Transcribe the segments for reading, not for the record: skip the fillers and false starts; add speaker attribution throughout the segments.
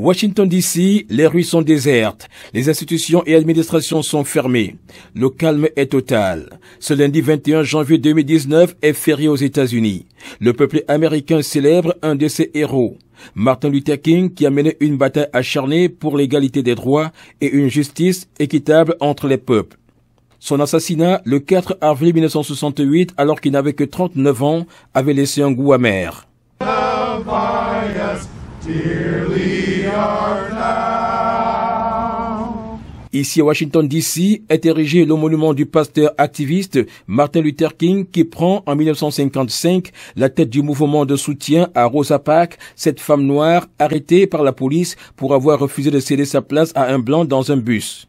Speaker 1: Washington DC, les rues sont désertes, les institutions et administrations sont fermées. Le calme est total. Ce lundi 21 janvier 2019 est férié aux États-Unis. Le peuple américain célèbre un de ses héros, Martin Luther King, qui a mené une bataille acharnée pour l'égalité des droits et une justice équitable entre les peuples. Son assassinat, le 4 avril 1968, alors qu'il n'avait que 39 ans, avait laissé un goût amer. Ici à Washington DC est érigé le monument du pasteur activiste Martin Luther King qui prend en 1955 la tête du mouvement de soutien à Rosa Parks, cette femme noire arrêtée par la police pour avoir refusé de céder sa place à un blanc dans un bus.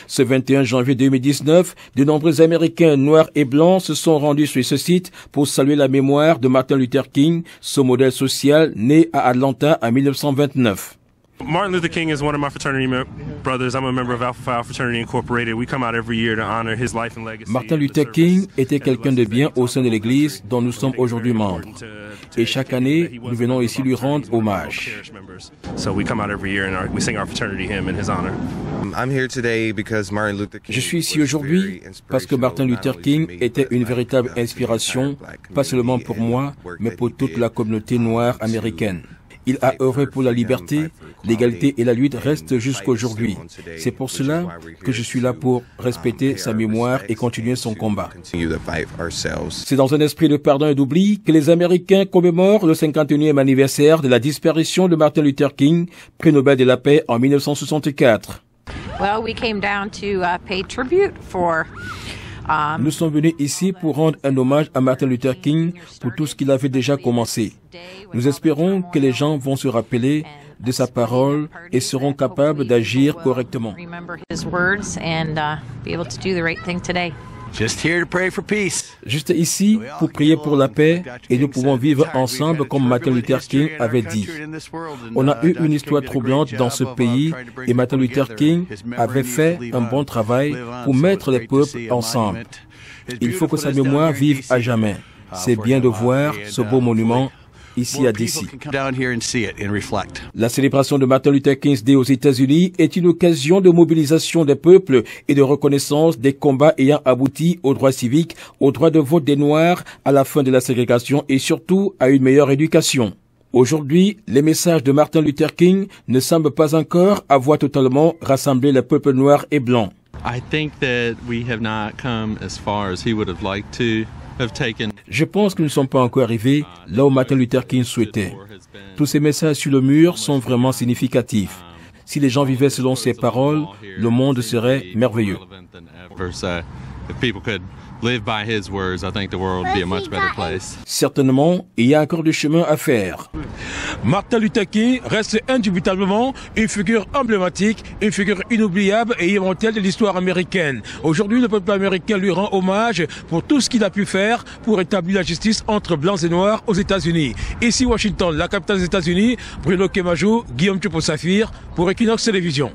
Speaker 1: Ce 21 janvier 2019, de nombreux Américains noirs et blancs se sont rendus sur ce site pour saluer la mémoire de Martin Luther King, ce modèle social né à Atlanta en 1929.
Speaker 2: Martin Luther King is one of my fraternity brothers. I'm a member of Alpha Phi Fraternity Incorporated. We come out every year to honor his life and legacy.
Speaker 1: Martin Luther King était quelqu'un de bien au sein de l'Église dont nous sommes aujourd'hui membres. Et chaque année, nous venons ici lui rendre hommage.
Speaker 2: So we come out every year and we sing our fraternity hymn in his honor.
Speaker 1: Je suis ici aujourd'hui parce que Martin Luther King était une véritable inspiration, pas seulement pour moi, mais pour toute la communauté noire américaine. Il a œuvré pour la liberté, l'égalité et la lutte restent jusqu'aujourd'hui. C'est pour cela que je suis là pour respecter sa mémoire et continuer son combat. C'est dans un esprit de pardon et d'oubli que les Américains commémorent le 51e anniversaire de la disparition de Martin Luther King, prix Nobel de la paix en 1964. Nous sommes venus ici pour rendre un hommage à Martin Luther King pour tout ce qu'il avait déjà commencé. Nous espérons que les gens vont se rappeler de sa parole et seront capables d'agir correctement. Juste ici pour prier pour la paix et nous pouvons vivre ensemble comme Martin Luther King avait dit. On a eu une histoire troublante dans ce pays et Martin Luther King avait fait un bon travail pour mettre les peuples ensemble. Il faut que sa mémoire vive à jamais. C'est bien de voir ce beau monument ici à DC. La célébration de Martin Luther King's Day aux États-Unis est une occasion de mobilisation des peuples et de reconnaissance des combats ayant abouti aux droits civiques, aux droits de vote des Noirs, à la fin de la ségrégation et surtout à une meilleure éducation. Aujourd'hui, les messages de Martin Luther King ne semblent pas encore avoir totalement rassemblé les peuples noirs et blancs. Je pense que nous ne sommes pas encore arrivés là où Martin Luther King souhaitait. Tous ces messages sur le mur sont vraiment significatifs. Si les gens vivaient selon ces paroles, le monde serait merveilleux. Certainement, il y a encore du chemin à faire. Martin Luther King reste indubitablement une figure emblématique, une figure inoubliable et immortelle de l'histoire américaine. Aujourd'hui, le peuple américain lui rend hommage pour tout ce qu'il a pu faire pour établir la justice entre blancs et noirs aux États-Unis. Ici, Washington, la capitale des États-Unis, Bruno Kemajou, Guillaume Tchopo-Saphir pour Equinox Télévision.